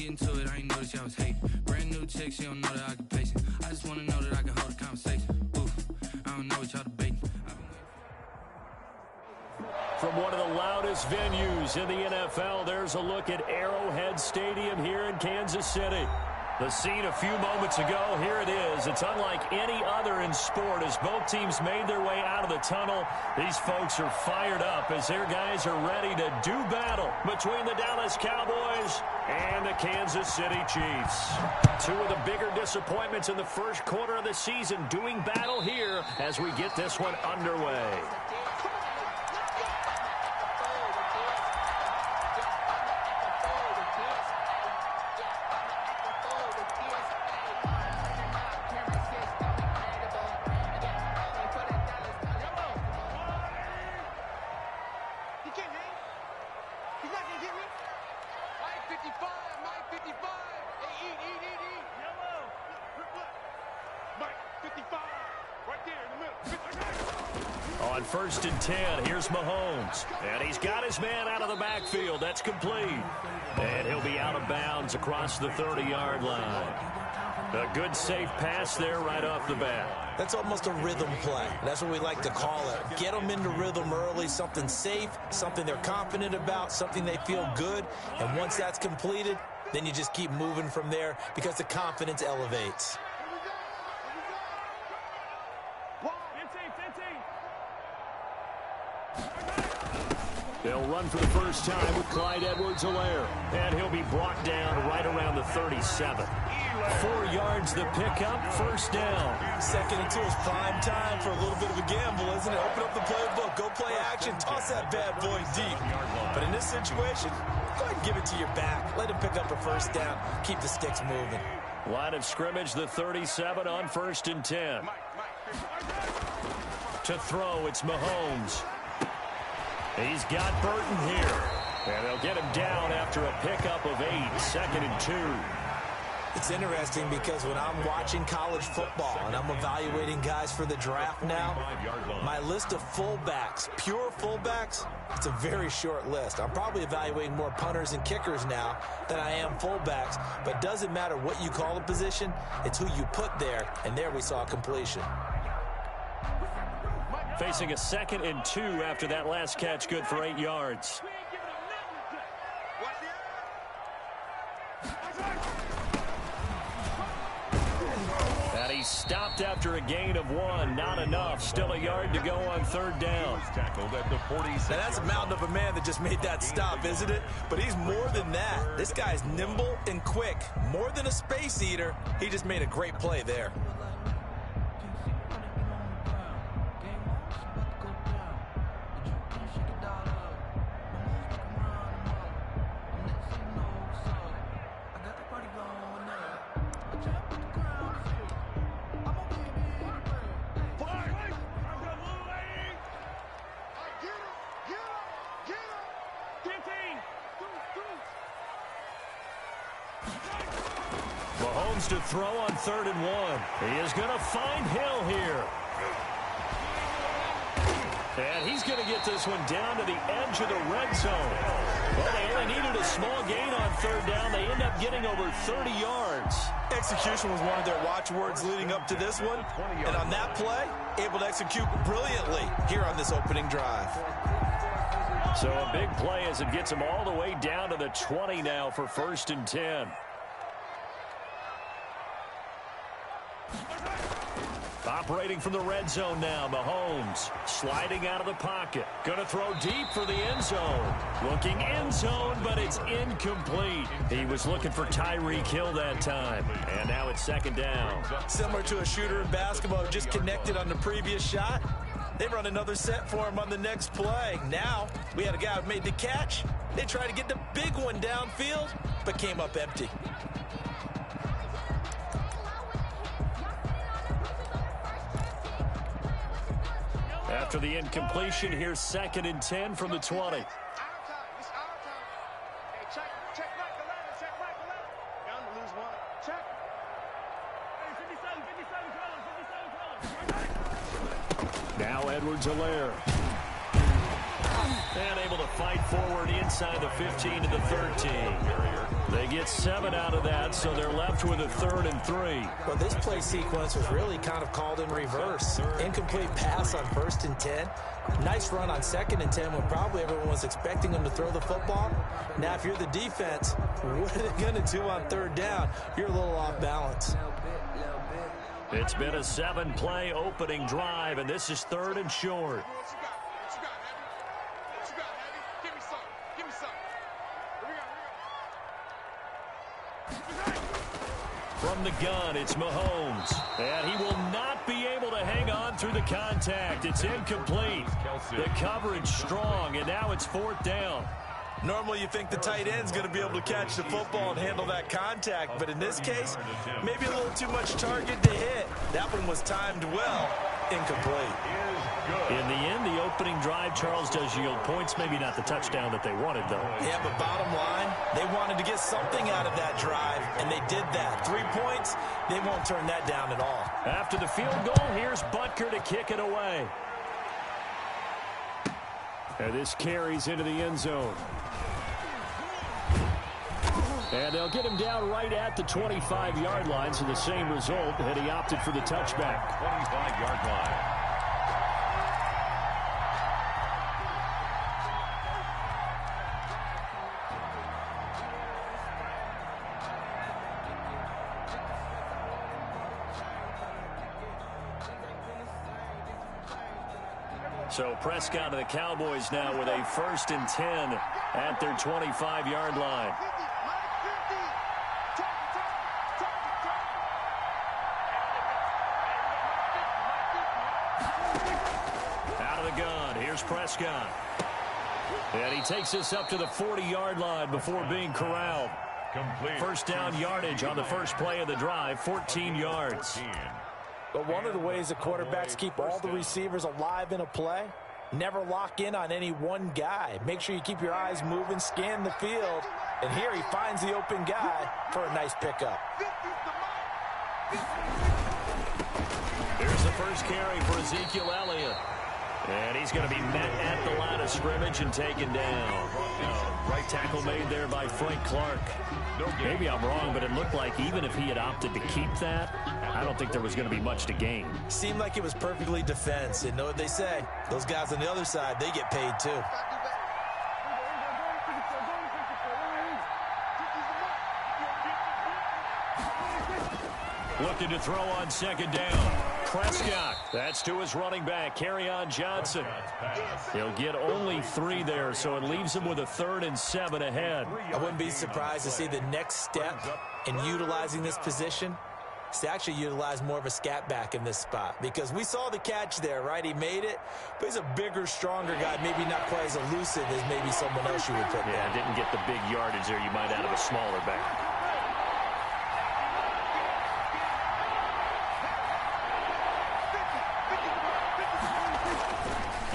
get into it, I ain't noticed y'all was hating. Brand new chick, she don't know that I can pace it. I just wanna know that I can hold a conversation. Oof, I don't know what y'all debating. From one of the loudest venues in the NFL, there's a look at Arrowhead Stadium here in Kansas City. The scene a few moments ago, here it is. It's unlike any other in sport as both teams made their way out of the tunnel. These folks are fired up as their guys are ready to do battle between the Dallas Cowboys and the Kansas City Chiefs. Two of the bigger disappointments in the first quarter of the season doing battle here as we get this one underway. On 1st and 10, here's Mahomes. And he's got his man out of the backfield. That's complete. And he'll be out of bounds across the 30-yard line. A good, safe pass there right off the bat. That's almost a rhythm play. That's what we like to call it. Get them into rhythm early, something safe, something they're confident about, something they feel good. And once that's completed, then you just keep moving from there because the confidence elevates. They'll run for the first time with Clyde Edwards-Helaire. And he'll be brought down right around the 37. 4 yards the pickup, first down. 2nd and 2 is prime time for a little bit of a gamble, isn't it? Open up the playbook, go play action, toss that bad boy deep. But in this situation, go ahead and give it to your back. Let him pick up a first down. Keep the sticks moving. Line of scrimmage, the 37 on 1st and 10. To throw, it's Mahomes. He's got Burton here. And they'll get him down after a pickup of 8, 2nd and 2. It's interesting because when I'm watching college football and I'm evaluating guys for the draft now, my list of fullbacks, pure fullbacks, it's a very short list. I'm probably evaluating more punters and kickers now than I am fullbacks, but it doesn't matter what you call the position, it's who you put there, and there we saw completion. Facing a 2nd and 2 after that last catch, good for 8 yards. And he's stopped after a gain of 1. Not enough. Still a yard to go on 3rd down. Now that's a mountain of a man that just made that stop, isn't it? But he's more than that. This guy's nimble and quick. More than a space eater. He just made a great play there. Mahomes to throw on 3rd and 1. He is going to find Hill here. And he's going to get this one down to the edge of the red zone. Well, they only needed a small gain on 3rd down. They end up getting over 30 yards. Execution was one of their watchwords leading up to this one. And on that play, able to execute brilliantly here on this opening drive. So a big play as it gets them all the way down to the 20 now for 1st and 10. Operating from the red zone now, Mahomes sliding out of the pocket. Going to throw deep for the end zone. Looking end zone, but it's incomplete. He was looking for Tyreek Hill that time. And now it's 2nd down. Similar to a shooter in basketball who just connected on the previous shot. They run another set for him on the next play. Now, we had a guy who made the catch. They tried to get the big one downfield, but came up empty. After the incompletion, here's 2nd and 10 from the 20. Now Edwards-Helaire. And able to to fight forward inside the 15 to the 13. They get 7 out of that, so they're left with a 3rd and 3. Well, this play sequence was really kind of called in reverse. Incomplete pass on 1st and 10. Nice run on 2nd and 10 when probably everyone was expecting them to throw the football. Now, if you're the defense, what are they going to do on 3rd down? You're a little off balance. It's been a 7-play opening drive, and this is 3rd and short. From the gun, it's Mahomes. And he will not be able to hang on through the contact. It's incomplete. The coverage strong, and now it's 4th down. Normally you think the tight end's going to be able to catch the football and handle that contact, but in this case, maybe a little too much target to hit. That one was timed well. Incomplete. In the end, the opening drive, Charles, does yield points. Maybe not the touchdown that they wanted, though. Yeah, but bottom line, they wanted to get something out of that drive, and they did that. 3 points, they won't turn that down at all. After the field goal, here's Butker to kick it away. And this carries into the end zone. And they'll get him down right at the 25-yard line, so the same result, and he opted for the touchback. 25-yard line. So Prescott and the Cowboys now with a 1st and 10 at their 25-yard line. Out of the gun, here's Prescott. And he takes this up to the 40-yard line before being corralled. First down yardage on the first play of the drive, 14 yards. But one of the ways the quarterbacks keep all the receivers alive in a play, never lock in on any one guy. Make sure you keep your eyes moving, scan the field, and here he finds the open guy for a nice pickup. Here's the first carry for Ezekiel Elliott. And he's going to be met at the line of scrimmage and taken down. Right tackle made there by Frank Clark. Maybe I'm wrong, but it looked like even if he had opted to keep that, I don't think there was going to be much to gain. Seemed like it was perfectly defense. And know what they say? Those guys on the other side, they get paid too. Looking to throw on 2nd down. Prescott. That's to his running back, Kerryon Johnson. He'll get only 3 there, so it leaves him with a 3rd and 7 ahead. I wouldn't be surprised to see the next step in utilizing this position is to actually utilize more of a scat back in this spot, because we saw the catch there, right? He made it, but he's a bigger, stronger guy, maybe not quite as elusive as maybe someone else you would put there. Yeah, didn't get the big yardage there you might out of a smaller back.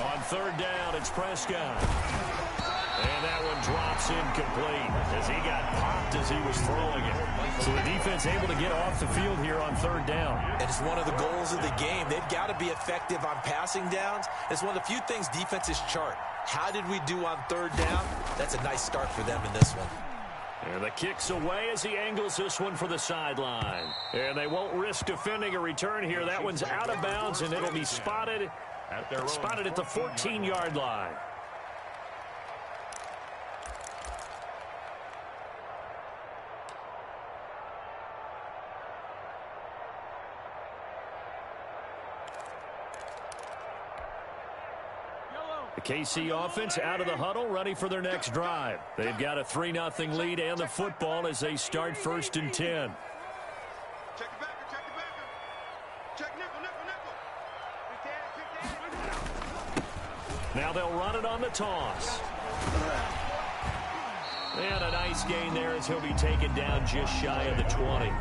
On 3rd down, it's Prescott. And that one drops incomplete as he got popped as he was throwing it. So the defense able to get off the field here on 3rd down. And it's one of the goals of the game. They've got to be effective on passing downs. It's one of the few things defenses chart. How did we do on 3rd down? That's a nice start for them in this one. And the kick's away as he angles this one for the sideline. And they won't risk defending a return here. That one's out of bounds, and it'll be spotted at the 14-yard line. The KC offense out of the huddle, ready for their next drive. They've got a 3-0 lead and the football as they start 1st and 10. Check the backer, check the backer. Check nickel. Now they'll run it on the toss. And a nice gain there as he'll be taken down just shy of the 20.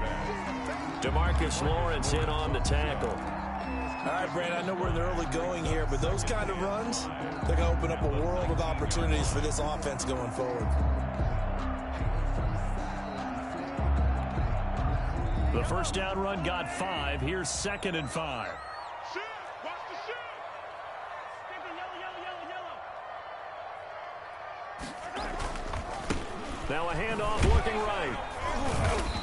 DeMarcus Lawrence in on the tackle. All right, Brandon, I know we're in the early going here, but those kind of runs, they're going to open up a world of opportunities for this offense going forward. The first down run got 5. Here's 2nd and 5. Shoot! Watch the shoot! Now a handoff looking right.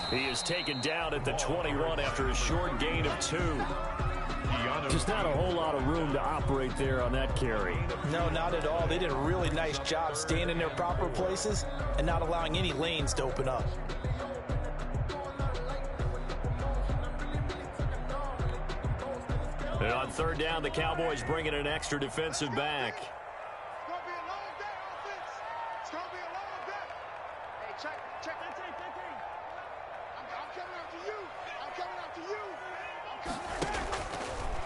He is taken down at the 21 after a short gain of 2. Just not a whole lot of room to operate there on that carry. No, not at all. They did a really nice job staying in their proper places and not allowing any lanes to open up. And on third down, the Cowboys bring in an extra defensive back.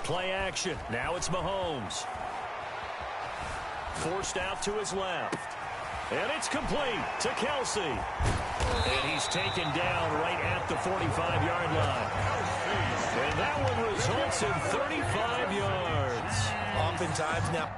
Play action. Now it's Mahomes. Forced out to his left. And it's complete to Kelsey. And he's taken down right at the 45-yard line. And that one results in 35 yards. Oftentimes now.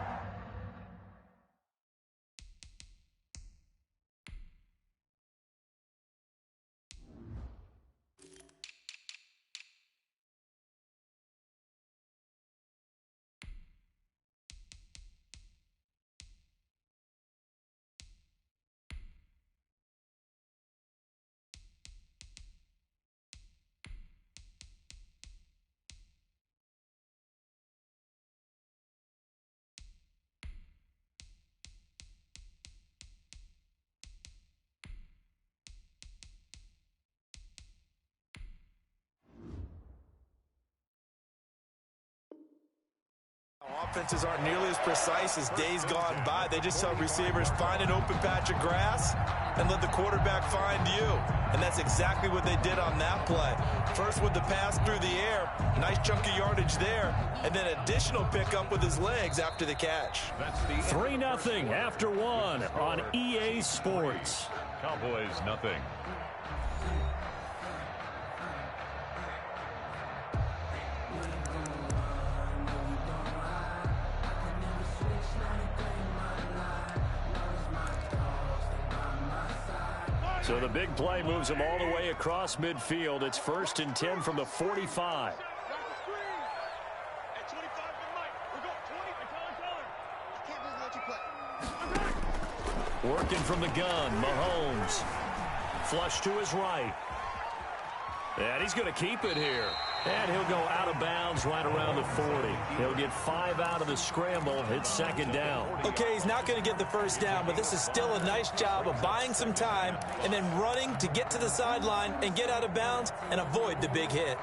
Offenses aren't nearly as precise as days gone by. They just tell receivers, find an open patch of grass and let the quarterback find you. And that's exactly what they did on that play. First with the pass through the air, nice chunk of yardage there, and then additional pickup with his legs after the catch. 3-0 after 1 on EA Sports. Cowboys nothing. So the big play moves them all the way across midfield. It's 1st and 10 from the 45. Working from the gun, Mahomes. Flush to his right. And he's going to keep it here. And he'll go out of bounds right around the 40. He'll get 5 out of the scramble. It's 2nd down. Okay, he's not going to get the first down, but this is still a nice job of buying some time and then running to get to the sideline and get out of bounds and avoid the big hit.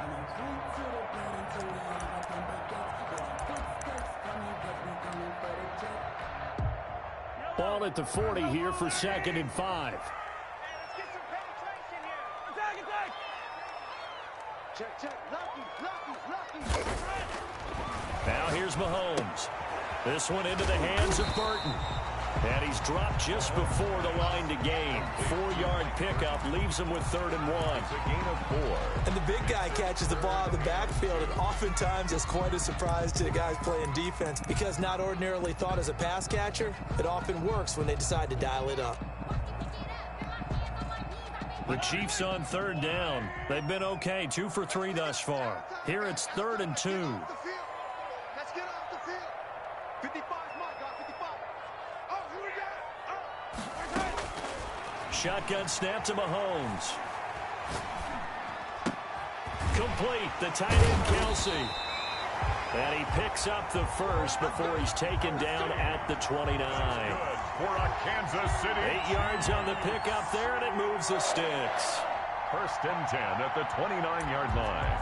Ball at the 40 here for 2nd and 5. Now here's Mahomes. This one into the hands of Burton. And he's dropped just before the line to gain. 4-yard pickup leaves him with 3rd and 1. It's a gain of 4. And the big guy catches the ball out of the backfield, and oftentimes it's quite a surprise to the guys playing defense because not ordinarily thought as a pass catcher, it often works when they decide to dial it up. The Chiefs on 3rd down. They've been okay, 2 for 3 thus far. Here it's 3rd and 2. Let's get off the field. 55, my God, 55. Oh, here we go. Oh, Shotgun snap to Mahomes. Complete. The tight end, Kelsey. And he picks up the first before he's taken down at the 29. For a Kansas City. 8 yards on the pickup there, and it moves the sticks. 1st and 10 at the 29-yard line.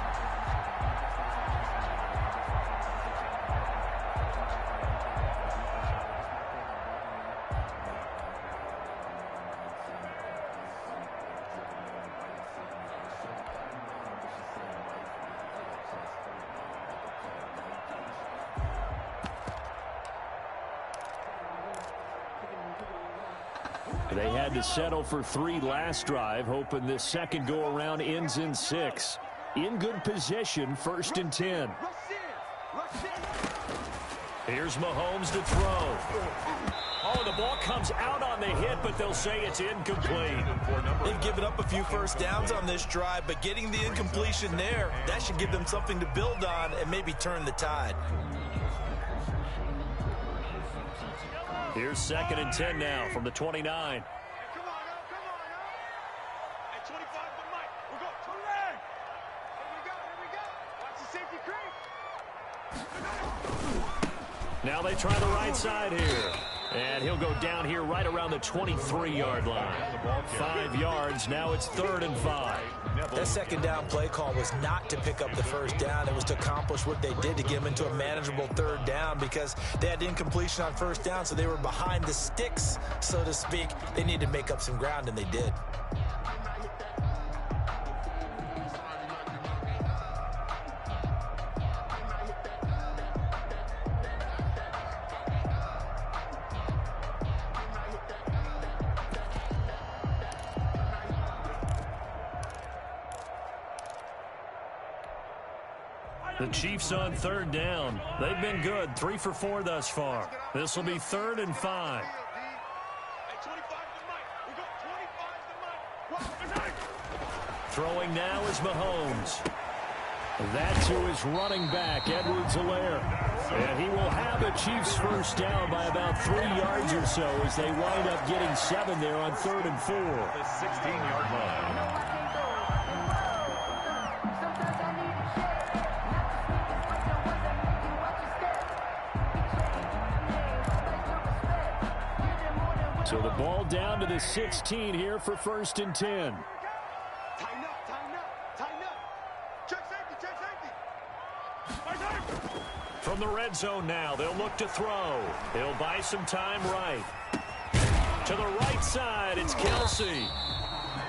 They had to settle for 3 last drive, hoping this second go-around ends in 6. In good position, 1st and 10. Here's Mahomes to throw. Oh, the ball comes out on the hit, but they'll say it's incomplete. They've given up a few first downs on this drive, but getting the incompletion there, that should give them something to build on and maybe turn the tide. Here's 2nd and 10 now from the 29. Come on, come on, At 25 for Mike. We'll go. 29. Here we go. Watch the safety creep. Now they try the right side here. And he'll go down here right around the 23-yard line. 5 yards. Now it's 3rd and 5. That second down play call was not to pick up the first down. It was to accomplish what they did, to get them into a manageable 3rd down, because they had incompletion on 1st down, so they were behind the sticks, so to speak. They needed to make up some ground, and they did. The Chiefs on 3rd down. They've been good, 3 for 4 thus far. This will be 3rd and 5. At 25 for Mike. We'll go. 25 for Mike. Throwing now is Mahomes. That's who is running back, Edwards-Helaire. And he will have the Chiefs first down by about 3 yards or so as they wind up getting 7 there on 3rd and 4. The 16-yard line. So the ball down to the 16 here for 1st and 10. Tighten up. Check safety. From the red zone now, they'll look to throw. He'll buy some time right. To the right side, it's Kelsey.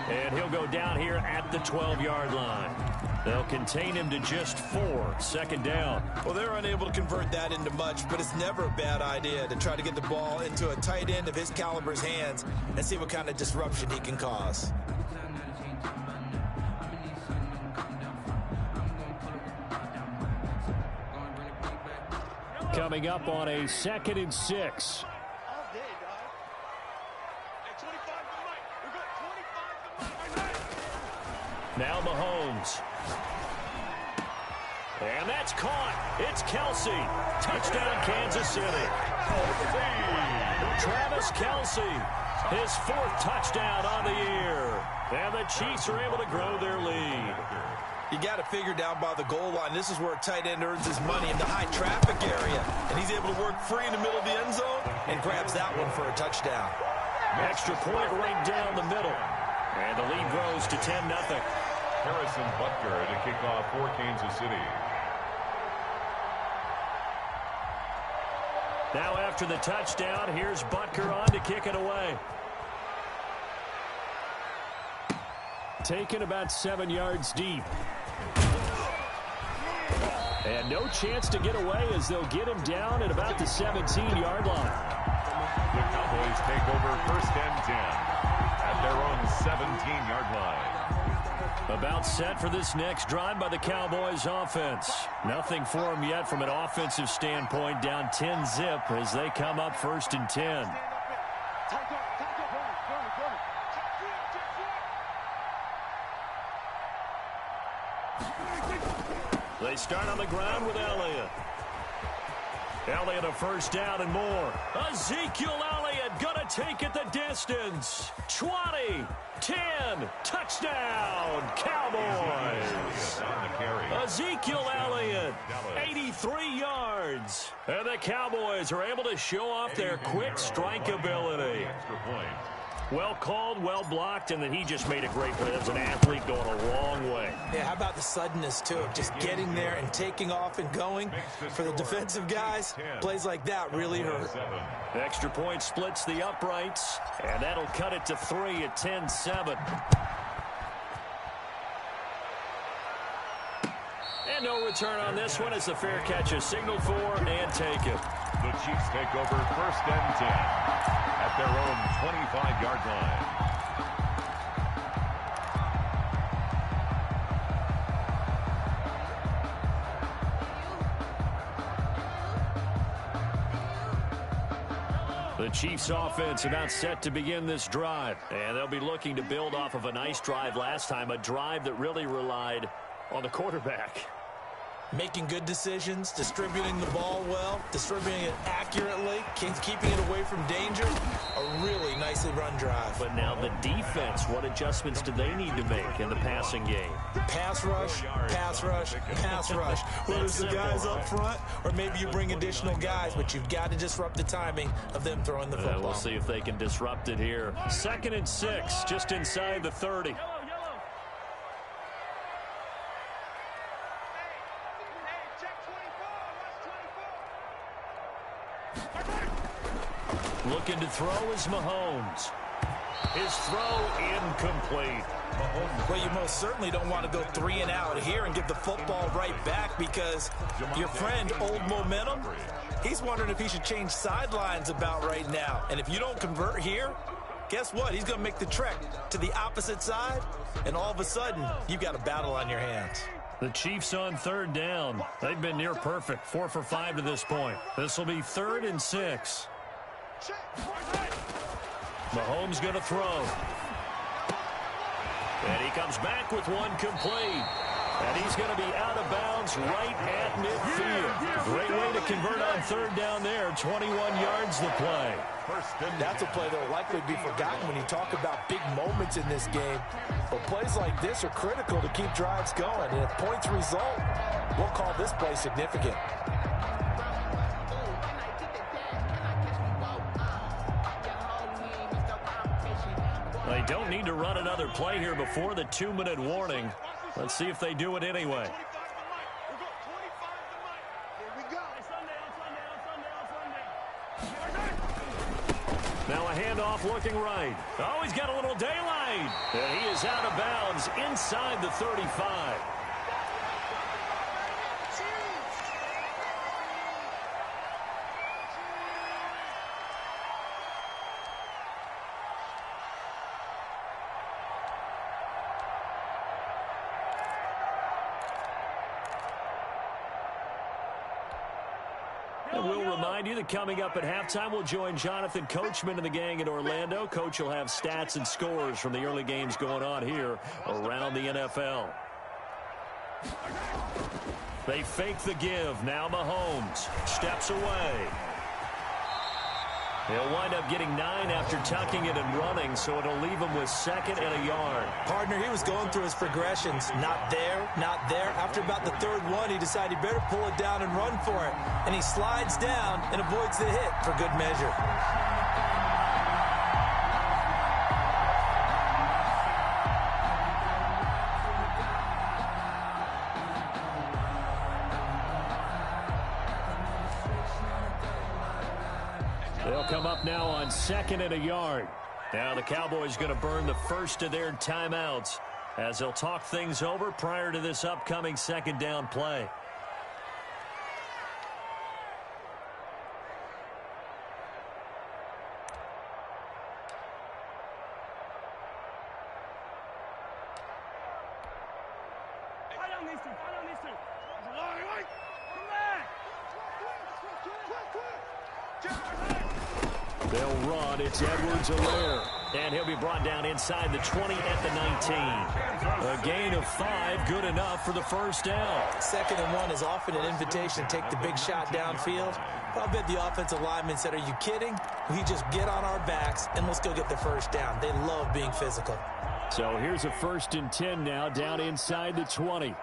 And he'll go down here at the 12-yard line. They'll contain him to just 4, 2nd down. Well, they're unable to convert that into much, but it's never a bad idea to try to get the ball into a tight end of his caliber's hands and see what kind of disruption he can cause. Coming up on a 2nd and 6. All day, dog. At 25 for Mike. We'll go. 25 for Mike. Now Mahomes. And that's caught. It's Kelsey. Touchdown, Kansas City. Travis Kelsey, his 4th touchdown on the year. And the Chiefs are able to grow their lead. You got to figure down by the goal line. This is where a tight end earns his money, in the high traffic area. And he's able to work free in the middle of the end zone and grabs that one for a touchdown. Extra point right down the middle. And the lead grows to 10-0. Harrison Butker to kick off for Kansas City. Now after the touchdown, here's Butker on to kick it away. Taken about 7 yards deep. And no chance to get away as they'll get him down at about the 17-yard line. The Cowboys take over 1st and 10 at their own 17-yard line. About set for this next drive by the Cowboys offense. Nothing for them yet from an offensive standpoint, down 10-zip as they come up 1st and 10. They start on the ground with Elliott. Elliott a 1st down and more. Ezekiel Elliott gonna take it the distance. 20, 10, touchdown, Cowboys. Ezekiel Elliott, 83 yards. And the Cowboys are able to show off their quick strike ability. Well called, well blocked, and then he just made a great play. That's an athlete going a long way. Yeah, how about the suddenness, too, of just getting there and taking off and going? For the defensive guys, plays like that really hurt. Extra point splits the uprights, and that'll cut it to 3 at 10-7. And no return on this one as the fair catch is signaled for and taken. The Chiefs take over 1st and 10 at their own 25-yard line. The Chiefs offense about set to begin this drive, and they'll be looking to build off of a nice drive last time, a drive that really relied on the quarterback. Making good decisions, distributing the ball well, distributing it accurately, keeping it away from danger. A really nicely run drive. But now the defense, what adjustments do they need to make in the passing game? Pass rush, pass rush, pass rush. Whether it's the guys up front or maybe you bring additional guys, but you've got to disrupt the timing of them throwing the football. We'll see if they can disrupt it here. 2nd and 6, just inside the 30. Looking to throw is Mahomes. His throw incomplete. Well, you most certainly don't want to go 3 and out here and get the football right back because your friend, Old Momentum, he's wondering if he should change sidelines about right now. And if you don't convert here, guess what? He's going to make the trek to the opposite side, and all of a sudden, you've got a battle on your hands. The Chiefs on 3rd down. They've been near perfect, 4 for 5 to this point. This will be 3rd and 6. Mahomes going to throw. And he comes back with one complete. And he's going to be out of bounds right at midfield. Great way to convert on 3rd down there. 21 yards the play. That's a play that will likely be forgotten when you talk about big moments in this game. But plays like this are critical to keep drives going. And if points result, we'll call this play significant. They don't need to run another play here before the 2-minute warning. Let's see if they do it anyway. Now a handoff looking right. Oh, he's got a little daylight. And he is out of bounds inside the 35. And we'll remind you that coming up at halftime, we'll join Jonathan Coachman and the gang in Orlando. Coach will have stats and scores from the early games going on here around the NFL. They fake the give. Now Mahomes steps away. He'll wind up getting 9 after tucking it and running, so it'll leave him with 2nd and a yard. Partner, he was going through his progressions. Not there, not there. After about the 3rd one, he decided he better pull it down and run for it. And he slides down and avoids the hit for good measure. They'll come up now on 2nd and a yard. Now the Cowboys going to burn the first of their timeouts as they'll talk things over prior to this upcoming 2nd down play. They'll run. It's Edwards-Helaire. And he'll be brought down inside the 20 at the 19. A gain of 5, good enough for the first down. 2nd and 1 is often an invitation to take the big shot downfield. But I'll bet the offensive linemen said, are you kidding? We just get on our backs and let's go get the first down. They love being physical. So here's a 1st and 10 now down inside the 20.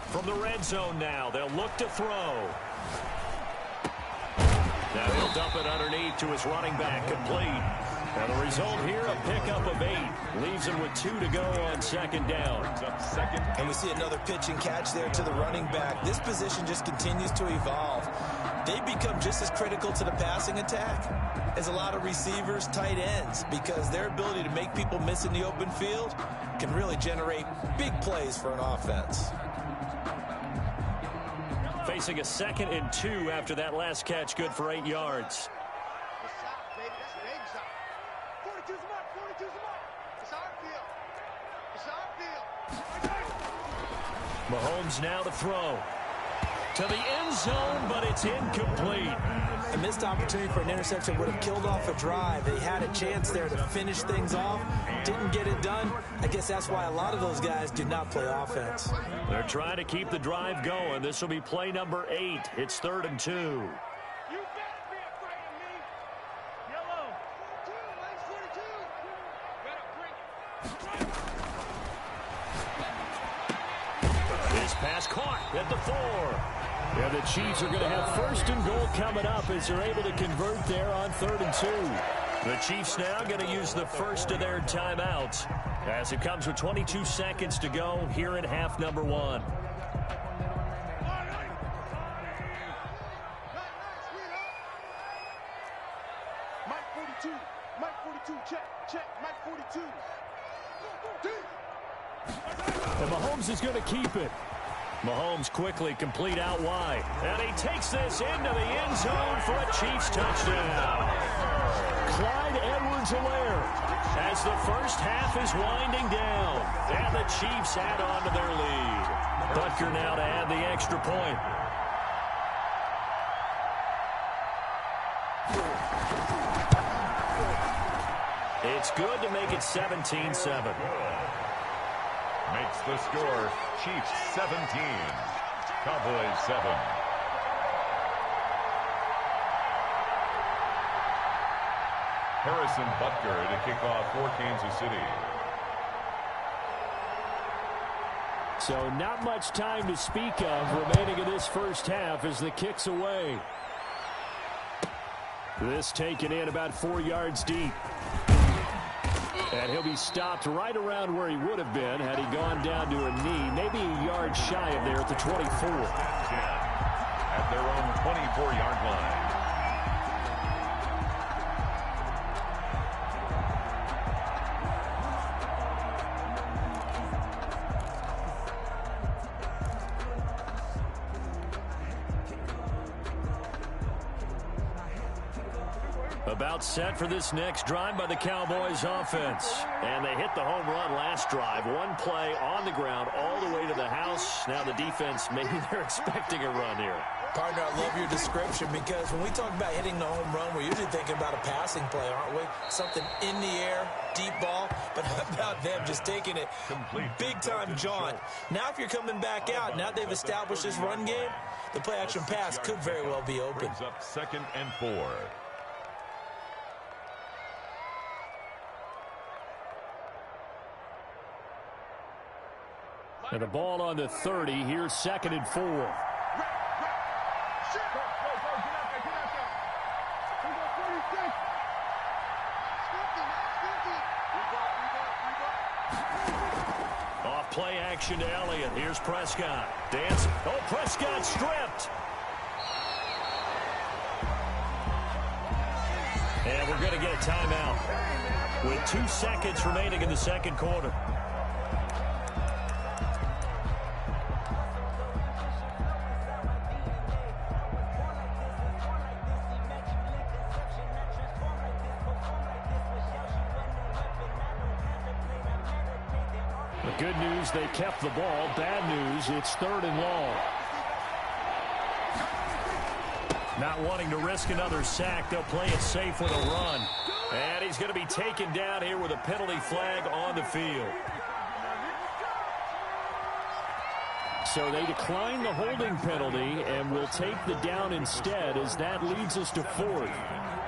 From the red zone now, they'll look to throw. Now he'll dump it underneath to his running back, complete. And the result here, a pickup of 8. Leaves him with 2 to go on 2nd down. And we see another pitch and catch there to the running back. This position just continues to evolve. They become just as critical to the passing attack as a lot of receivers, tight ends, because their ability to make people miss in the open field can really generate big plays for an offense. Facing a 2nd and 2 after that last catch, good for 8 yards. Mahomes now to throw. to the end zone, but it's incomplete. A missed opportunity for an interception would have killed off a drive. They had a chance there to finish things off. Didn't get it done. I guess that's why a lot of those guys do not play offense. They're trying to keep the drive going. This will be play number 8. It's 3rd and 2. You better be afraid of me. Yellow. 42. Better bring it. This pass caught at the 4. Yeah, the Chiefs are going to have 1st and goal coming up as they're able to convert there on 3rd and 2. The Chiefs now going to use the first of their timeouts as it comes with 22 seconds to go here in half number 1. Mike 42. Mike 42. Check. Mike 42. And Mahomes is going to keep it. Mahomes quickly complete out wide. And he takes this into the end zone for a Chiefs touchdown. Clyde Edwards-Helaire as the first half is winding down. And the Chiefs add on to their lead. Butker now to add the extra point. It's good to make it 17-7. Makes the score Chiefs 17, Cowboys 7. Harrison Butker to kick off for Kansas City. So not much time to speak of remaining in this first half as the kick's away. This taken in about 4 yards deep. And he'll be stopped right around where he would have been had he gone down to a knee, maybe a yard shy of there at the 24. At their own 24-yard line. About set for this next drive by the Cowboys offense. And they hit the home run last drive. One play on the ground all the way to the house. Now the defense, maybe they're expecting a run here. Partner, I love your description because when we talk about hitting the home run, we're usually thinking about a passing play, aren't we? Something in the air, deep ball. But how about them just taking it big-time jaunt? Now if you're coming back out, now they've established this run game, the play-action pass could very well be open. Brings up 2nd and 4. And the ball on the 30. Here's 2nd and 4. Go, get out there. We got 36. Off play action to Elliott. Here's Prescott. Dancing. Oh, Prescott stripped. And we're going to get a timeout with 2 seconds remaining in the second quarter. Good news, they kept the ball. Bad news, it's 3rd and long. Not wanting to risk another sack, they'll play it safe with a run. And he's going to be taken down here with a penalty flag on the field. So they decline the holding penalty and will take the down instead as that leads us to 4th.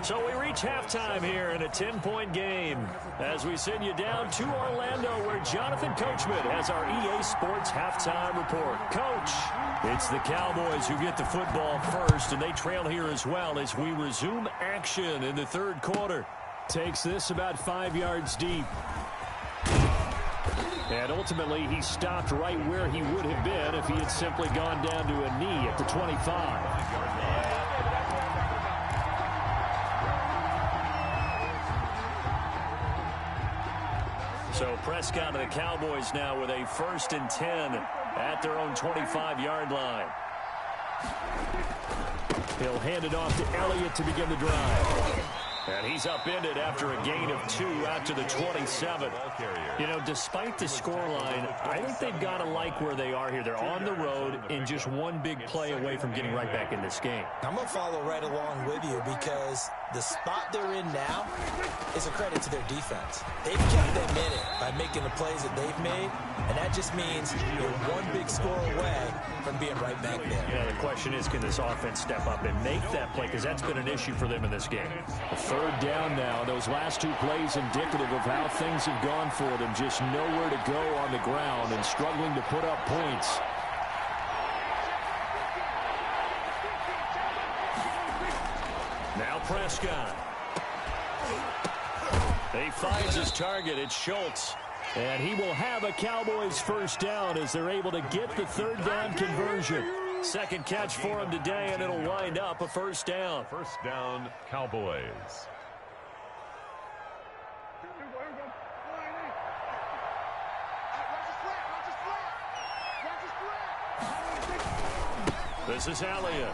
So we reach halftime here in a 10-point game as we send you down to Orlando where Jonathan Coachman has our EA Sports halftime report. Coach, it's the Cowboys who get the football first, and they trail here as well as we resume action in the 3rd quarter. Takes this about 5 yards deep. And ultimately, he stopped right where he would have been if he had simply gone down to a knee at the 25. So Prescott and the Cowboys now with a 1st and 10 at their own 25-yard line. He'll hand it off to Elliott to begin the drive. And he's upended after a gain of 2 out to the 27. You know, despite the scoreline, I think they've got to like where they are here. They're on the road and just one big play away from getting right back in this game. I'm going to follow right along with you because the spot they're in now is a credit to their defense. They've kept them in it by making the plays that they've made, and that just means you're one big score away from being right back there. Yeah, the question is, can this offense step up and make that play? Because that's been an issue for them in this game. Third down now. Those last 2 plays indicative of how things have gone for them. Just nowhere to go on the ground and struggling to put up points. Now Prescott. He finds his target. It's Schultz. And he will have a Cowboys first down as they're able to get the third down conversion. Second catch for him today, and it'll wind up a first down. First down, Cowboys. This is Elliott.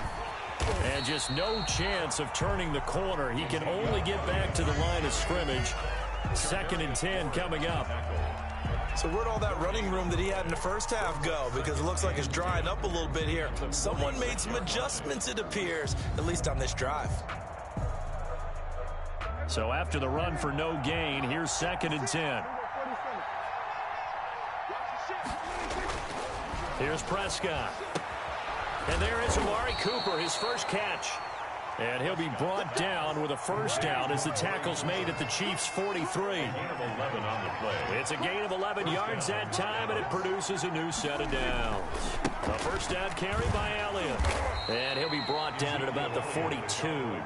And just no chance of turning the corner. He can only get back to the line of scrimmage. 2nd and 10 coming up. So where'd all that running room that he had in the first half go? Because it looks like it's drying up a little bit here. Someone made some adjustments, it appears, at least on this drive. So after the run for no gain, here's 2nd and 10. Here's Prescott. And there is Amari Cooper, his first catch. And he'll be brought down with a first down as the tackle's made at the Chiefs' 43. It's a gain of 11 yards that time, and it produces a new set of downs. A first down carry by Elliott. And he'll be brought down at about the 42.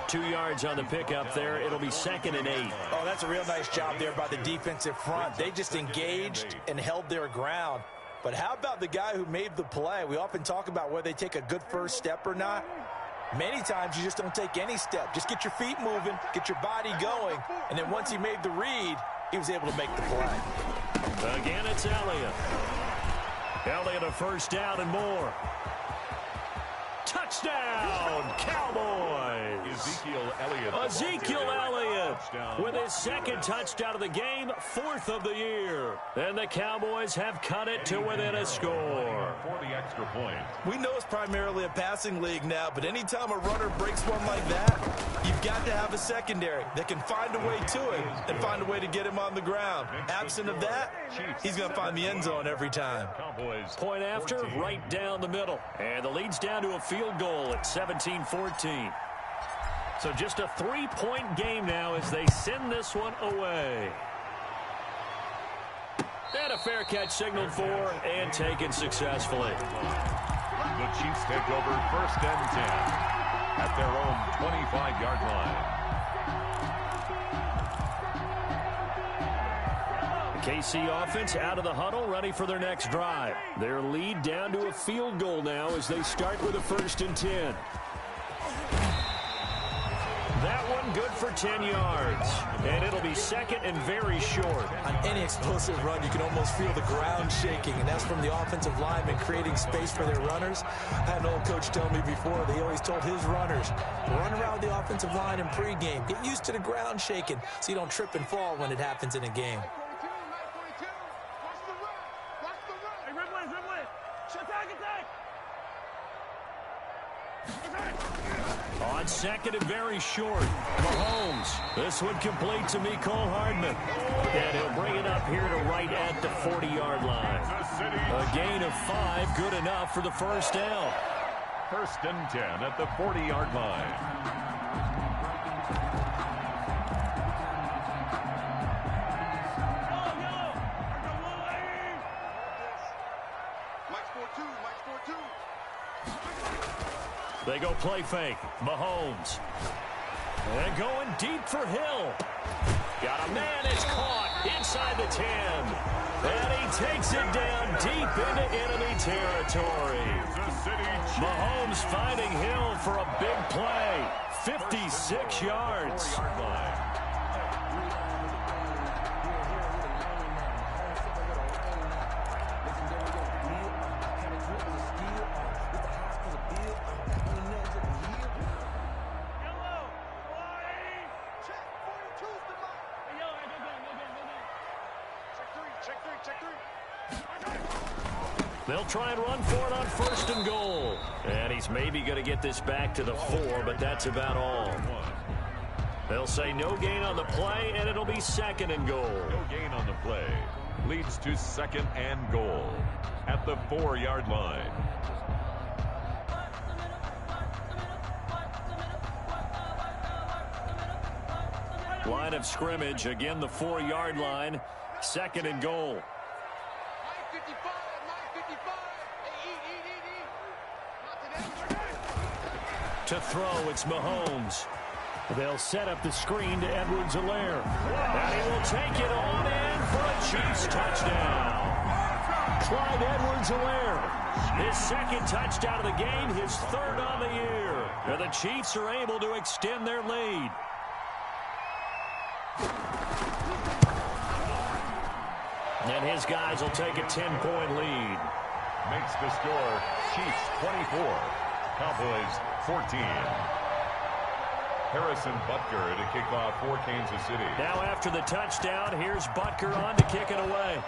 2 yards on the pickup there. It'll be 2nd and 8. Oh, that's a real nice job there by the defensive front. They just engaged and held their ground. But how about the guy who made the play? We often talk about whether they take a good first step or not. Many times you just don't take any step. Just get your feet moving, get your body going, and then once he made the read, he was able to make the play. Again, it's Elliott. Elliott a first down and more. Touchdown, Cowboys! Ezekiel Elliott with his 2nd touchdown of the game, 4th of the year. And the Cowboys have cut it to within a score. For the extra point. We know it's primarily a passing league now, but anytime a runner breaks one like that, you've got to have a secondary that can find a way to him and find a way to get him on the ground. Absent of that, he's going to find the end zone every time. Point after, right down the middle. And the lead's down to a field goal at 17-14. So just a 3-point game now as they send this one away. And a fair catch signaled for and taken successfully. The Chiefs take over 1st and 10 at their own 25-yard line. The KC offense out of the huddle, ready for their next drive. Their lead down to a field goal now as they start with a 1st and 10. That one good for 10 yards. And it'll be 2nd and very short. On any explosive run, you can almost feel the ground shaking, and that's from the offensive linemen creating space for their runners. I had an old coach tell me before, they always told his runners, run around the offensive line in pregame. Get used to the ground shaking so you don't trip and fall when it happens in a game. On 2nd and very short, Mahomes. This one complete to Mecole Hardman. And he'll bring it up here to right at the 40-yard line. A gain of 5, good enough for the first down. 1st and 10 at the 40-yard line. They go play fake. Mahomes. And going deep for Hill. Got a man, it's caught inside the 10. And he takes it down deep into enemy territory. Mahomes finding Hill for a big play. 56 yards. They'll try and run for it on 1st and goal. And he's maybe going to get this back to the 4, but that's about all. They'll say no gain on the play, and it'll be 2nd and goal. No gain on the play. Leads to 2nd and goal at the 4-yard line. Line of scrimmage, again the 4-yard line, 2nd and goal. To throw, it's Mahomes. They'll set up the screen to Edwards-Helaire. And he will take it on in for a Chiefs touchdown. Clyde Edwards-Helaire, his 2nd touchdown of the game, his 3rd on the year. And the Chiefs are able to extend their lead. And his guys will take a 10-point lead. Makes the score Chiefs 24, Cowboys 14. Harrison Butker to kick off for Kansas City. Now after the touchdown, here's Butker on to kick it away.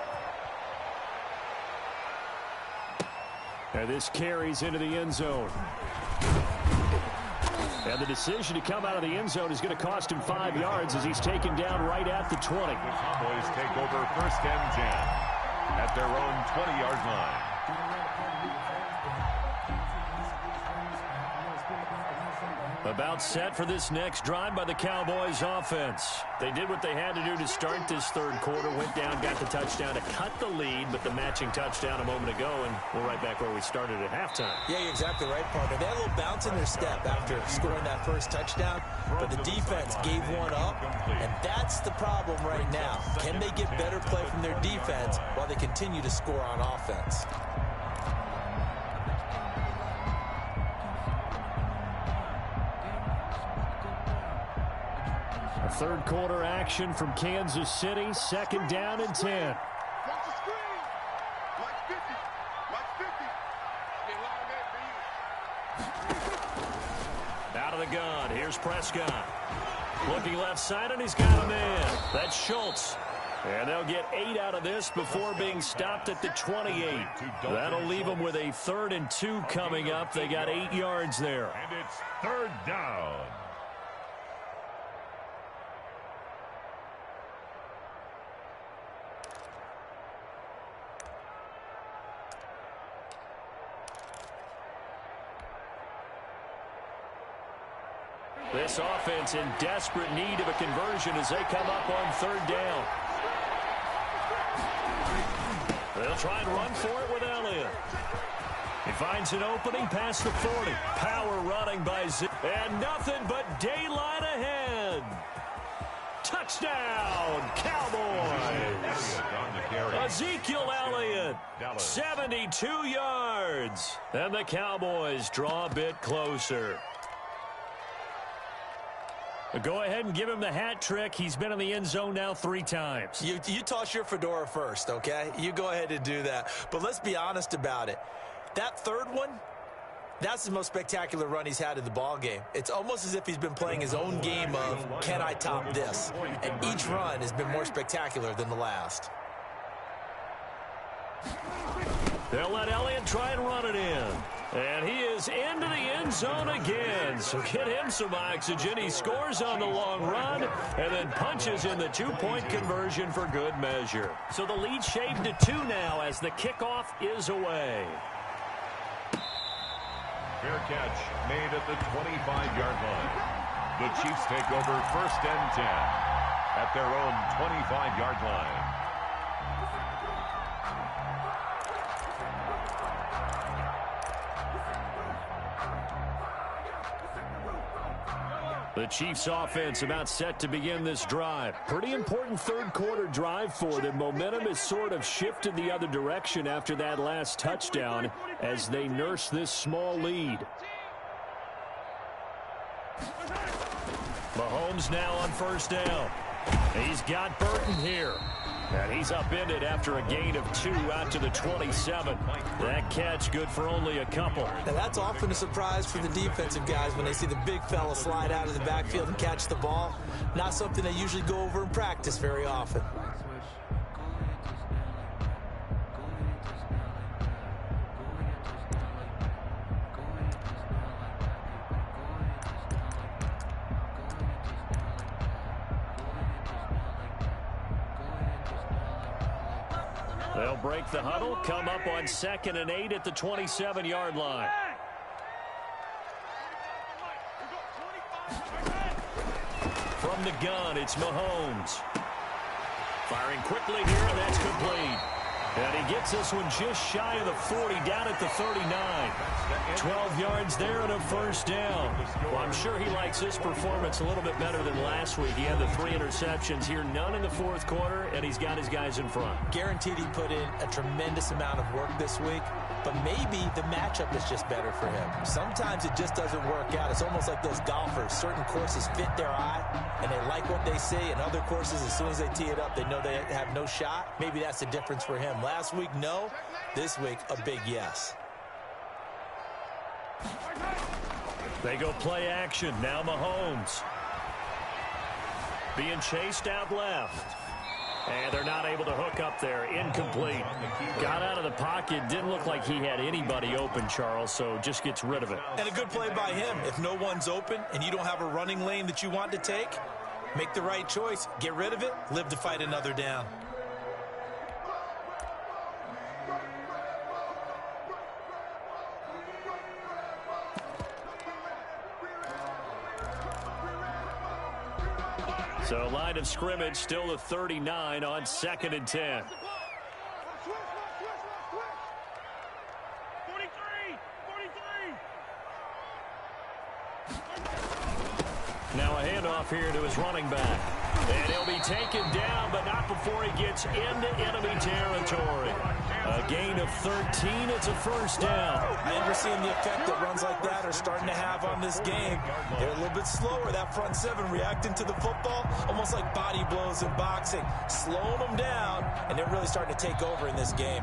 And this carries into the end zone. And the decision to come out of the end zone is going to cost him 5 yards as he's taken down right at the 20. The Cowboys take over 1st and 10 at their own 20-yard line. About set for this next drive by the Cowboys offense. They did what they had to do to start this 3rd quarter. Went down, got the touchdown to cut the lead, but the matching touchdown a moment ago, and we're right back where we started at halftime. Yeah, you're exactly right, partner. They had a little bounce in their step after scoring that 1st touchdown, but the defense gave one up, and that's the problem right now. Can they get better play from their defense while they continue to score on offense? A 3rd quarter action from Kansas City, 2nd down and 10. Watch the screen. Watch 50. Watch 50. Out of the gun, here's Prescott. Looking left side, and he's got a man. That's Schultz. And they'll get 8 out of this before being stopped at the 28. That'll leave them with a 3rd and 2 coming up. They got 8 yards there. And it's 3rd down. This offense in desperate need of a conversion as they come up on 3rd down. They'll try and run for it with Elliott. He finds an opening past the 40. Power running by Zip. And nothing but daylight ahead. Touchdown, Cowboys. Ezekiel Elliott, 72 yards. And the Cowboys draw a bit closer. Go ahead and give him the hat trick. He's been in the end zone now 3 times. You toss your fedora first, okay? You go ahead and do that. But let's be honest about it. That 3rd one, that's the most spectacular run he's had in the ball game. It's almost as if he's been playing his own game of, can I top this? And each run has been more spectacular than the last. They'll let Elliott try and run it in. And he is into the end zone again. So get him some oxygen. He scores on the long run and then punches in the 2-point conversion for good measure. So the lead shaved to 2 now as the kickoff is away. Fair catch made at the 25-yard line. The Chiefs take over 1st and 10 at their own 25-yard line. The Chiefs offense about set to begin this drive. Pretty important 3rd quarter drive for them. Momentum has sort of shifted the other direction after that last touchdown as they nurse this small lead. Mahomes now on 1st down. He's got Burton here. And he's upended after a gain of 2 out to the 27. That catch good for only a couple. Now that's often a surprise for the defensive guys when they see the big fella slide out of the backfield and catch the ball. Not something they usually go over in practice very often. They'll break the huddle, come up on 2nd and 8 at the 27-yard line. From the gun, it's Mahomes. Firing quickly here, and that's complete. And he gets this one just shy of the 40, down at the 39. 12 yards there and a first down. Well, I'm sure he likes this performance a little bit better than last week. He had the 3 interceptions here, none in the fourth quarter, and he's got his guys in front. Guaranteed he put in a tremendous amount of work this week, but maybe the matchup is just better for him. Sometimes it just doesn't work out. It's almost like those golfers. Certain courses fit their eye, and they like what they see, and other courses, as soon as they tee it up, they know they have no shot. Maybe that's the difference for him. Last week, no. This week, a big yes. They go play action. Now Mahomes. Being chased out left. And they're not able to hook up there. Incomplete. Got out of the pocket. Didn't look like he had anybody open, Charles, so just gets rid of it. And a good play by him. If no one's open and you don't have a running lane that you want to take, make the right choice. Get rid of it. Live to fight another down. So line of scrimmage still the 39 on 2nd and 10. Now a handoff here to his running back. And he'll be taken down, but not before he gets into enemy territory. A gain of 13. It's a first down. And we're seeing the effect that runs like that are starting to have on this game. They're a little bit slower, that front seven, reacting to the football, almost like body blows in boxing, slowing them down, and they're really starting to take over in this game.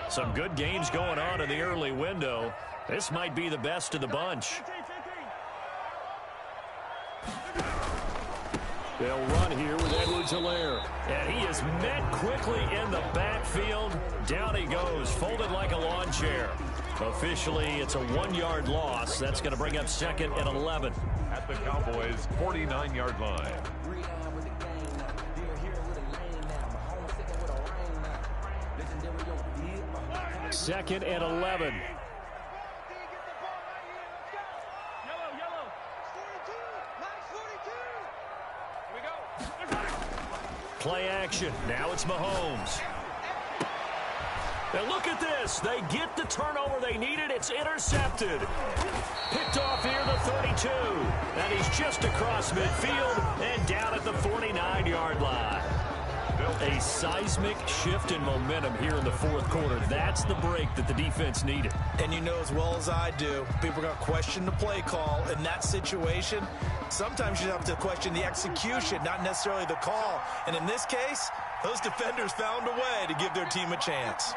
Some good games going on in the early window. This might be the best of the bunch. They'll run here with Edwards-Helaire. And he is met quickly in the backfield. Down he goes, folded like a lawn chair. Officially, it's a 1-yard loss. That's going to bring up 2nd and 11. At the Cowboys' 49-yard line. 2nd and 11. Play action. Now it's Mahomes. And look at this. They get the turnover they needed. It's intercepted. Picked off here the 32. And he's just across midfield and down at the 49-yard line. A seismic shift in momentum here in the fourth quarter. That's the break that the defense needed. And you know as well as I do, people are going to question the play call in that situation. Sometimes you have to question the execution, not necessarily the call. And in this case, those defenders found a way to give their team a chance.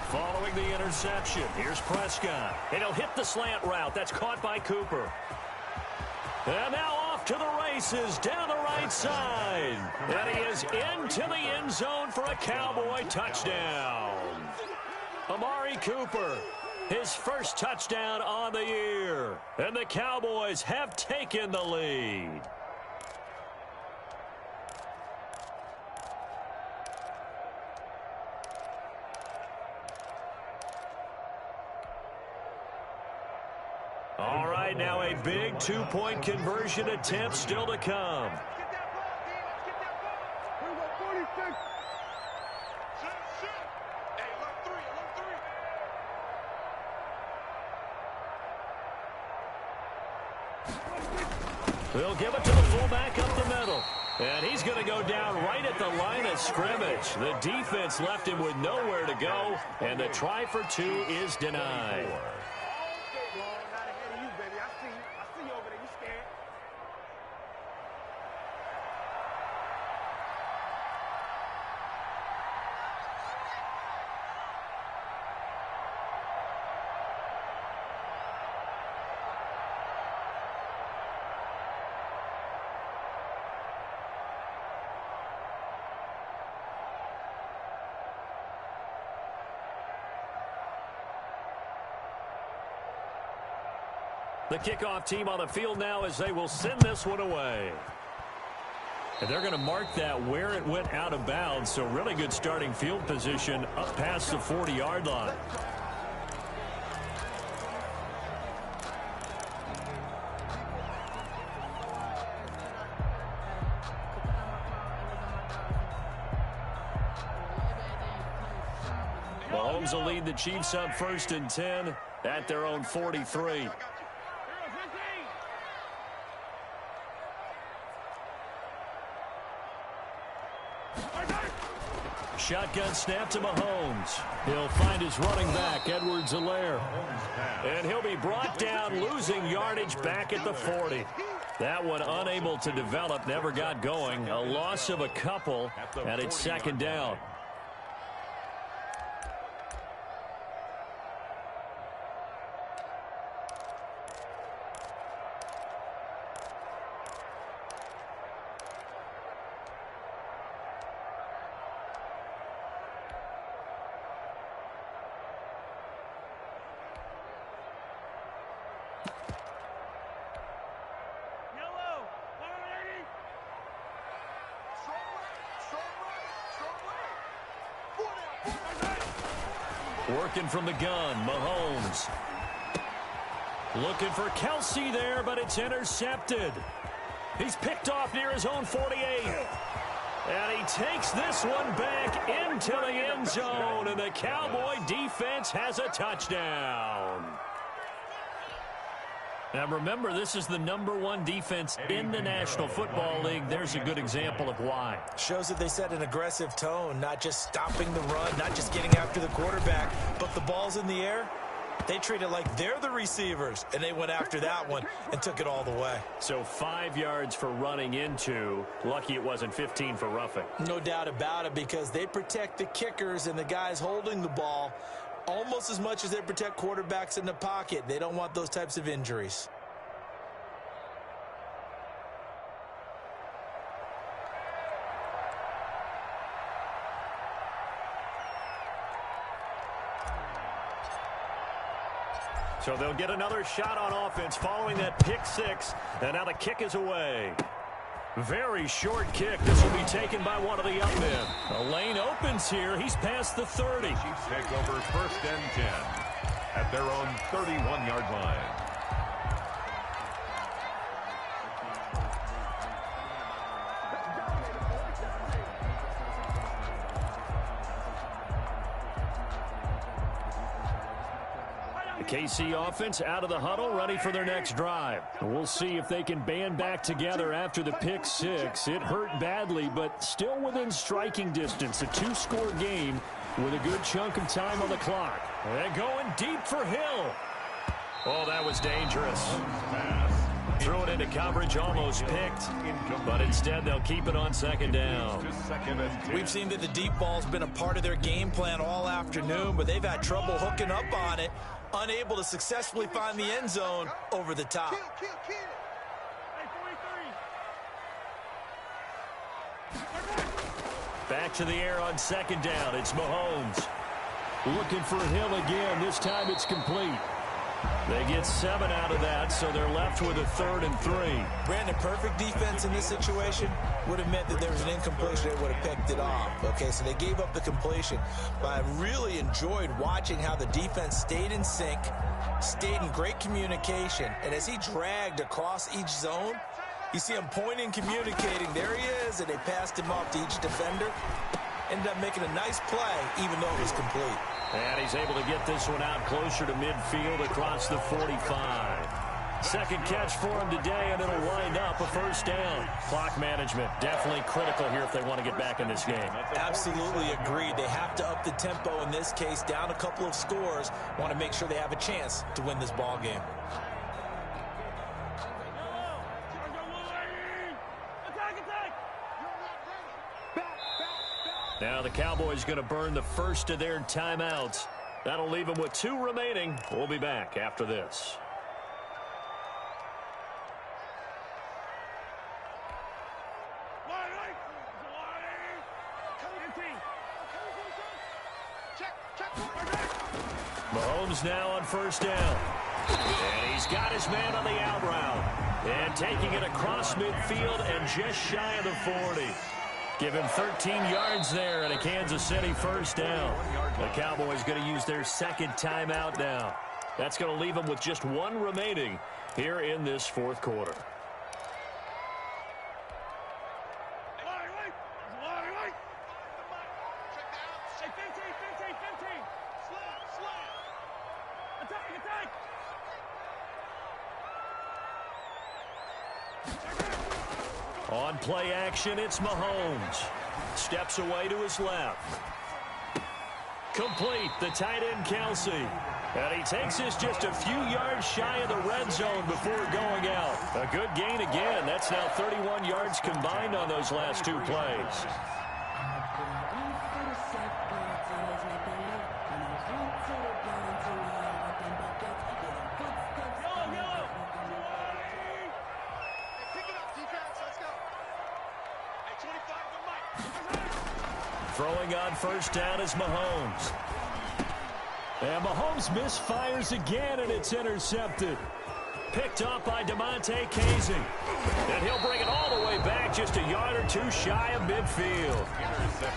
Following the interception, here's Prescott. And he'll hit the slant route. That's caught by Cooper. And now off to the races down the right side. And he is into the end zone for a Cowboy touchdown. Amari Cooper, his first touchdown on the year. And the Cowboys have taken the lead. All right, now a big two-point conversion attempt still to come. They'll give it to the fullback up the middle. And he's going to go down right at the line of scrimmage. The defense left him with nowhere to go, and the try for two is denied. The kickoff team on the field now as they will send this one away. And they're going to mark that where it went out of bounds, so really good starting field position up past the 40-yard line. Mahomes will lead the Chiefs up 1st and 10 at their own 43. Shotgun snap to Mahomes. He'll find his running back, Edwards-Helaire. And he'll be brought down, losing yardage back at the 40. That one unable to develop, never got going. A loss of a couple, and it's 2nd down. Working from the gun, Mahomes. Looking for Kelsey there, but it's intercepted. He's picked off near his own 48. And he takes this one back into the end zone, and the Cowboy defense has a touchdown. Now remember, this is the #1 defense in the National Football League. There's a good example of why. Shows that they set an aggressive tone, not just stopping the run, not just getting after the quarterback, but the ball's in the air. They treat it like they're the receivers, and they went after that one and took it all the way. So 5 yards for running into. Lucky it wasn't 15 for roughing. No doubt about it, because they protect the kickers and the guys holding the ball almost as much as they protect quarterbacks in the pocket. They don't want those types of injuries. So they'll get another shot on offense following that pick 6. And now the kick is away. Very short kick. This will be taken by one of the young men. A lane opens here. He's past the 30. Chiefs take over 1st and 10 at their own 31-yard line. KC offense out of the huddle, ready for their next drive. We'll see if they can band back together after the pick 6. It hurt badly, but still within striking distance. A 2-score game with a good chunk of time on the clock. They're going deep for Hill. Oh, that was dangerous. Threw it into coverage, almost picked, but instead they'll keep it on 2nd down. We've seen that the deep ball's been a part of their game plan all afternoon, but they've had trouble hooking up on it, unable to successfully find the end zone over the top. Back to the air on 2nd down. It's Mahomes. Looking for Hill again. This time it's complete. They get 7 out of that, so they're left with a 3rd and 3. Brandon, perfect defense in this situation would have meant that there was an incompletion. They would have picked it off. Okay, so they gave up the completion. But I really enjoyed watching how the defense stayed in sync, stayed in great communication. And as he dragged across each zone, you see him pointing, communicating. There he is, and they passed him off to each defender. Ended up making a nice play, even though it was complete. And he's able to get this one out closer to midfield across the 45. Second catch for him today, and it'll wind up a 1st down. Clock management definitely critical here if they want to get back in this game. Absolutely agreed. They have to up the tempo in this case, down a couple of scores. Want to make sure they have a chance to win this ball game. Now the Cowboys going to burn the first of their timeouts. That'll leave them with 2 remaining. We'll be back after this. Mahomes now on 1st down. And he's got his man on the out route. And taking it across midfield and just shy of the 40. Give him 13 yards there and a Kansas City first down. The Cowboys going to use their second timeout now. That's going to leave them with just one remaining here in this fourth quarter. On play action, it's Mahomes. Steps away to his left. Complete, the tight end Kelsey. And he takes this just a few yards shy of the red zone before going out. A good gain again. That's now 31 yards combined on those last two plays. Throwing on first down is Mahomes. And Mahomes misfires again, and it's intercepted. Picked up by DeMonte Casey. And he'll bring it all the way back just a yard or two shy of midfield.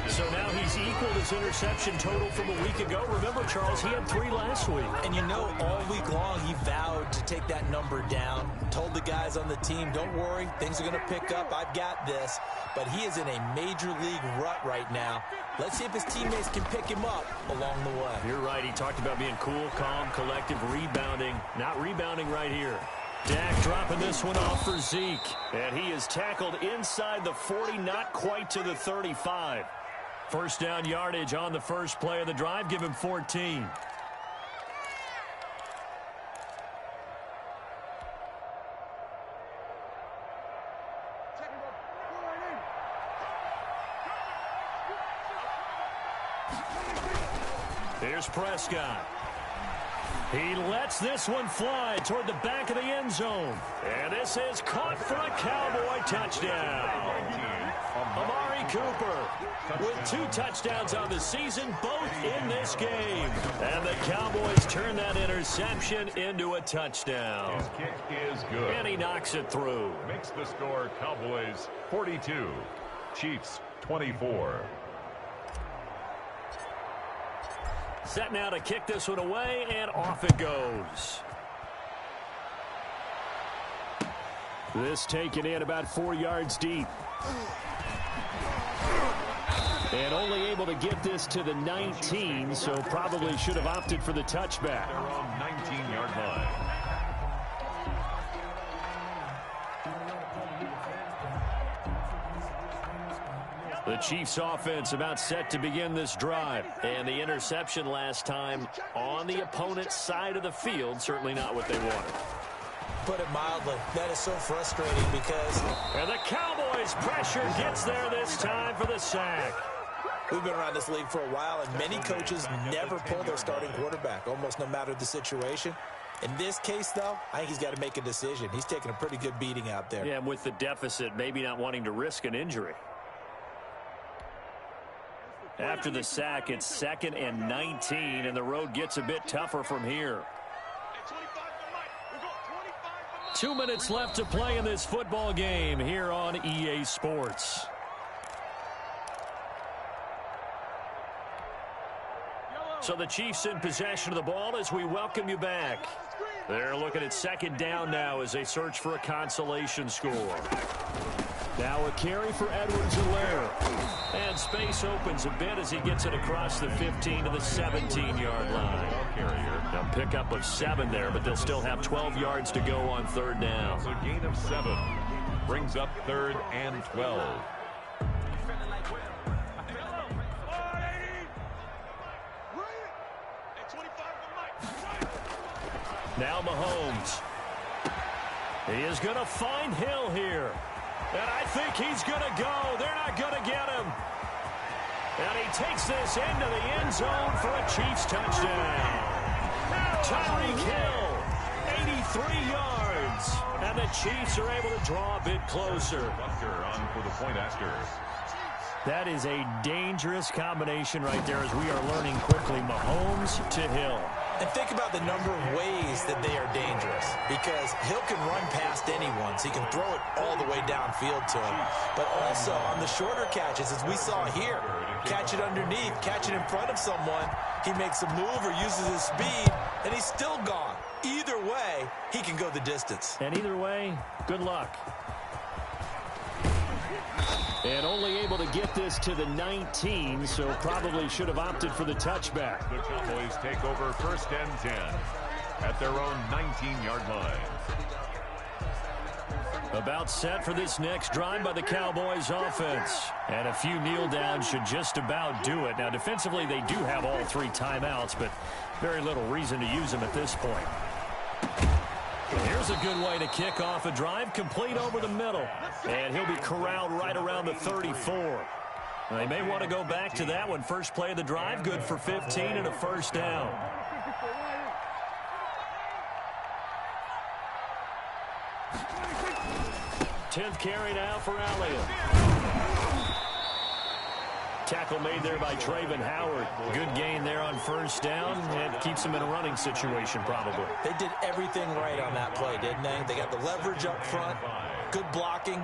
So now he's equaled his interception total from a week ago. Remember, Charles, he had 3 last week. And you know, all week long he vowed to take that number down. Told the guys on the team, don't worry, things are going to pick up. I've got this. But he is in a major league rut right now. Let's see if his teammates can pick him up along the way. You're right. He talked about being cool, calm, collective, rebounding. Not rebounding right here. Dak dropping this one off for Zeke. And he is tackled inside the 40, not quite to the 35. First down yardage on the first play of the drive. Give him 14. Here's Prescott. He lets this one fly toward the back of the end zone. And this is caught for a Cowboy touchdown. Amari Cooper with 2 touchdowns on the season, both in this game. And the Cowboys turn that interception into a touchdown. His kick is good. And he knocks it through. Makes the score Cowboys 42, Chiefs 24. Set now to kick this one away, and off it goes. This taken in about 4 yards deep. And only able to get this to the 19, so probably should have opted for the touchback. Their own 19-yard line. The Chiefs offense about set to begin this drive. And the interception last time on the opponent's side of the field, certainly not what they wanted. Put it mildly, that is so frustrating because... And the Cowboys' pressure gets there this time for the sack. We've been around this league for a while, and many coaches never pull their starting quarterback, almost no matter the situation. In this case, though, I think he's got to make a decision. He's taking a pretty good beating out there. Yeah, and with the deficit, maybe not wanting to risk an injury. After the sack, it's 2nd and 19, and the road gets a bit tougher from here. 2 minutes left to play in this football game here on EA Sports. So the Chiefs in possession of the ball as we welcome you back. They're looking at 2nd down now as they search for a consolation score. Now a carry for Edwards-Helaire. And space opens a bit as he gets it across the 15 to the 17-yard line. Now pickup of 7 there, but they'll still have 12 yards to go on 3rd down. So a gain of 7 brings up 3rd and 12. Now Mahomes. He is going to find Hill here. And I think he's going to go. They're not going to get him. And he takes this into the end zone for a Chiefs touchdown. Tyreek Hill, 83 yards. And the Chiefs are able to draw a bit closer. Buster on for the point after. That is a dangerous combination right there as we are learning quickly. Mahomes to Hill. And think about the number of ways that they are dangerous, because Hill can run past anyone, so he can throw it all the way downfield to him. But also on the shorter catches, as we saw here, catch it underneath, catch it in front of someone, he makes a move or uses his speed, and he's still gone. Either way, he can go the distance. And either way, good luck. And only able to get this to the 19, so probably should have opted for the touchback. The Cowboys take over 1st and 10 at their own 19-yard line. About set for this next drive by the Cowboys offense. And a few kneel downs should just about do it. Now, defensively, they do have all 3 timeouts, but very little reason to use them at this point. Here's a good way to kick off a drive, complete over the middle. And he'll be corralled right around the 34. They may want to go back to that one. First play of the drive, good for 15 and a 1st down. Tenth carry now for Elliott. Tackle made there by Traven Howard. Good gain there on 1st down, and keeps him in a running situation probably. They did everything right on that play, didn't they? They got the leverage up front, good blocking,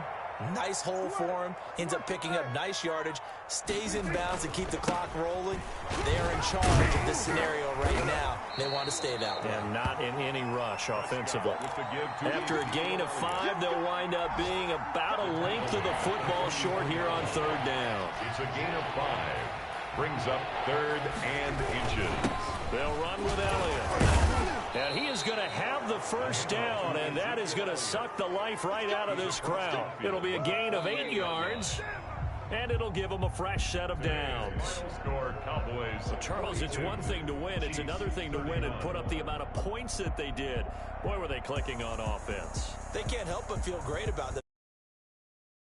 nice hole for him, ends up picking up nice yardage, stays in bounds and keep the clock rolling. They're in charge of this scenario right now. They want to stay that way. And not in any rush offensively. After a gain of 5, they'll wind up being about a length of the football short here on 3rd down. It's a gain of 5. Brings up 3rd and inches. They'll run with Elliott. And he is going to have the 1st down, and that is going to suck the life right out of this crowd. It'll be a gain of 8 yards, and it'll give them a fresh set of downs. Score Cowboys. Charles, it's one thing to win. It's another thing to win and put up the amount of points that they did. Boy, were they clicking on offense. They can't help but feel great about them.